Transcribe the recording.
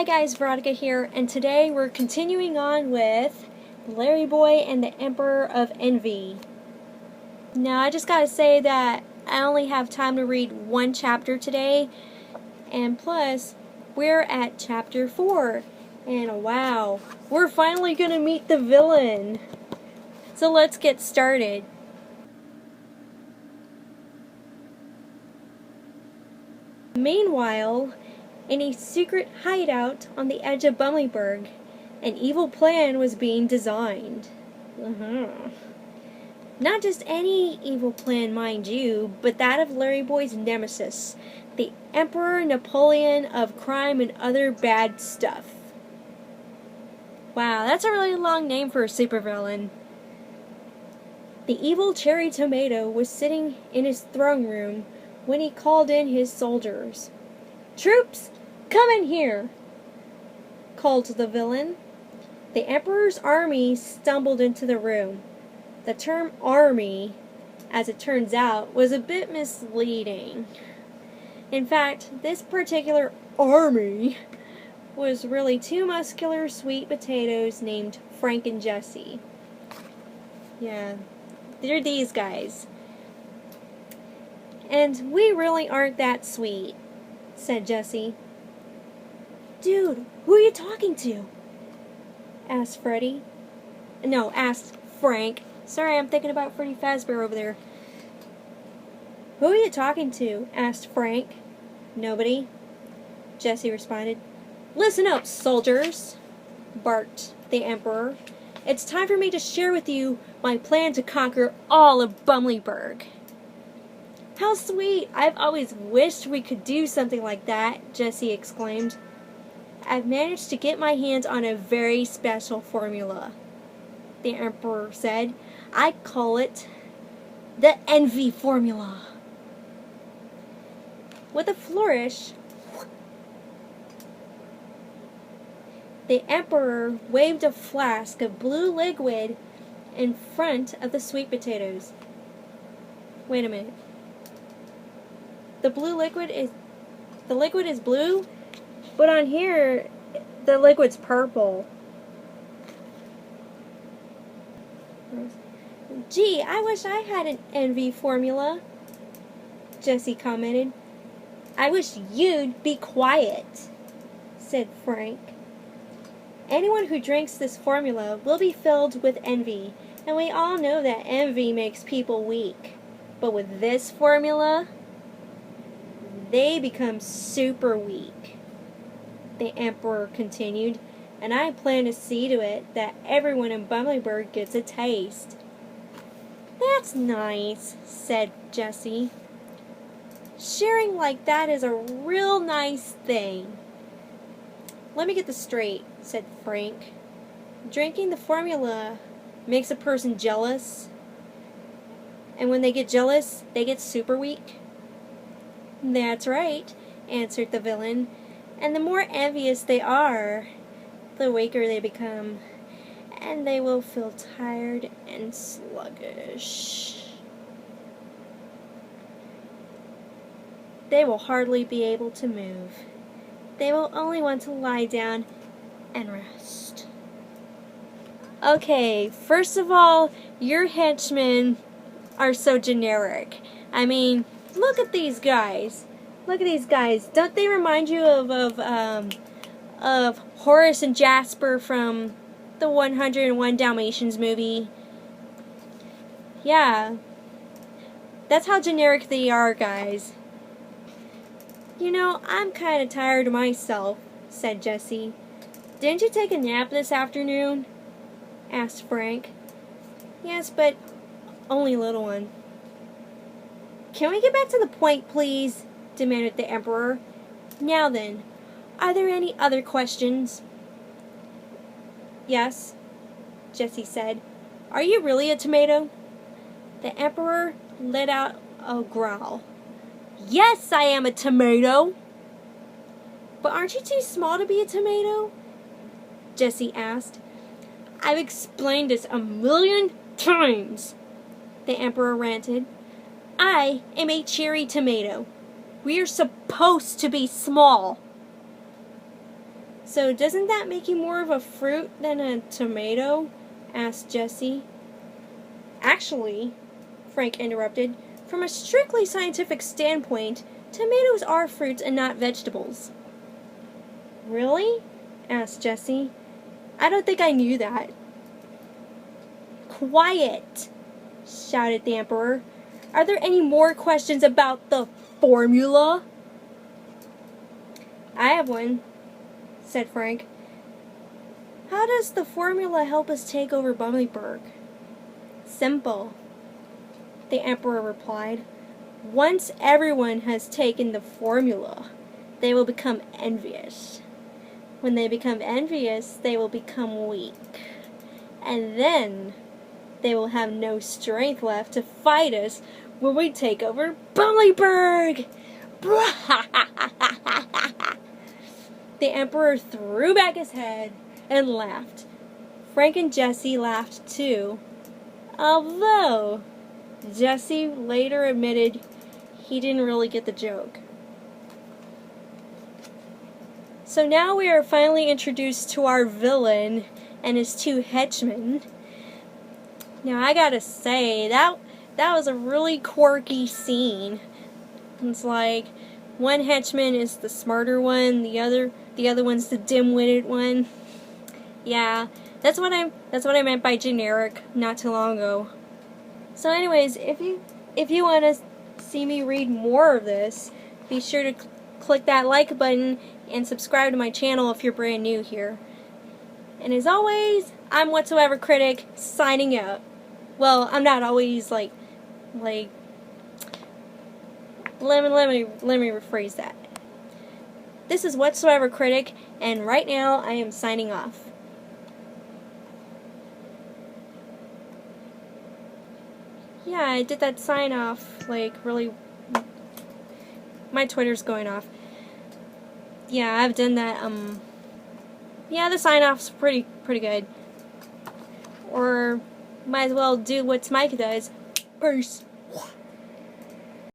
Hi guys, Veronica here, and today we're continuing on with LarryBoy and the Emperor of Envy. Now I just gotta say that I only have time to read one chapter today, and plus we're at chapter 4, and wow, we're finally gonna meet the villain. So let's get started. Meanwhile, in a secret hideout on the edge of Bumbleyburg, an evil plan was being designed. Not just any evil plan, mind you, but that of LarryBoy's nemesis, the Emperor Napoleon of crime and other bad stuff. Wow, that's a really long name for a supervillain. The evil Cherry Tomato was sitting in his throne room when he called in his soldiers. "Troops, come in here!" called the villain. The Emperor's army stumbled into the room. The term army, as it turns out, was a bit misleading. In fact, this particular army was really two muscular sweet potatoes named Frank and Jesse. Yeah, they're these guys. "And we really aren't that sweet," said Jesse. "Dude, who are you talking to?" asked Frank. Sorry, I'm thinking about Freddy Fazbear over there. "Who are you talking to?" asked Frank. "Nobody," Jesse responded. "Listen up, soldiers," barked the Emperor. "It's time for me to share with you my plan to conquer all of Bumbleyburg." "How sweet! I've always wished we could do something like that," Jesse exclaimed. "I've managed to get my hands on a very special formula," the Emperor said. "I call it the Envy Formula." With a flourish, the Emperor waved a flask of blue liquid in front of the sweet potatoes. Wait a minute. The liquid is blue, but on here the liquid's purple. "Gee, I wish I had an Envy formula," Jesse commented. "I wish you'd be quiet," said Frank. "Anyone who drinks this formula will be filled with envy, and we all know that envy makes people weak. But with this formula, they become super weak," the Emperor continued, "and I plan to see to it that everyone in Bumbleyburg gets a taste." "That's nice," said Jesse. "Sharing like that is a real nice thing." "Let me get this straight," said Frank. "Drinking the formula makes a person jealous, and when they get jealous, they get super weak?" "That's right," answered the villain. "And the more envious they are, the weaker they become, and they will feel tired and sluggish. They will hardly be able to move. They will only want to lie down and rest." Okay, first of all, your henchmen are so generic. I mean, look at these guys. Look at these guys. Don't they remind you of Horace and Jasper from the 101 Dalmatians movie? Yeah. That's how generic they are, guys. "You know, I'm kind of tired myself," said Jesse. "Didn't you take a nap this afternoon?" asked Frank. "Yes, but only a little one." "Can we get back to the point, please?" demanded the Emperor. "Now then, are there any other questions?" "Yes," Jesse said. "Are you really a tomato?" The Emperor let out a growl. "Yes, I am a tomato." "But aren't you too small to be a tomato?" Jesse asked. "I've explained this 1,000,000 times," the Emperor ranted. "I am a cherry tomato. We are supposed to be small." So doesn't that make you more of a fruit than a tomato? Asked Jessie. Actually, Frank interrupted, from a strictly scientific standpoint, tomatoes are fruits and not vegetables. Really? Asked Jessie. I don't think I knew that. Quiet! Shouted the Emperor. Are there any more questions about the formula? I have one, said Frank. How does the formula help us take over Bumbleberg? Simple, the Emperor replied. Once everyone has taken the formula, they will become envious. When they become envious, they will become weak. And then they will have no strength left to fight us when we take over Bumbleberg. The Emperor threw back his head and laughed. Frank and Jessie laughed too, although Jessie later admitted he didn't really get the joke. So now we are finally introduced to our villain and his two henchmen. Now I gotta say, that was a really quirky scene. It's like one henchman is the smarter one, the other one's the dim-witted one. Yeah, that's what I meant by generic not too long ago. So anyways, if you want to see me read more of this, be sure to click that like button and subscribe to my channel if you're brand new here. And as always, I'm Whatsoever Critic, signing out. Well, I'm not always like let me rephrase that. This is Whatsoever Critic, and right now I am signing off. Yeah, I did that sign off, like, really. My Twitter's going off. Yeah, I've done that, yeah, the sign off's pretty good. Or might as well do what Mike does. Peace.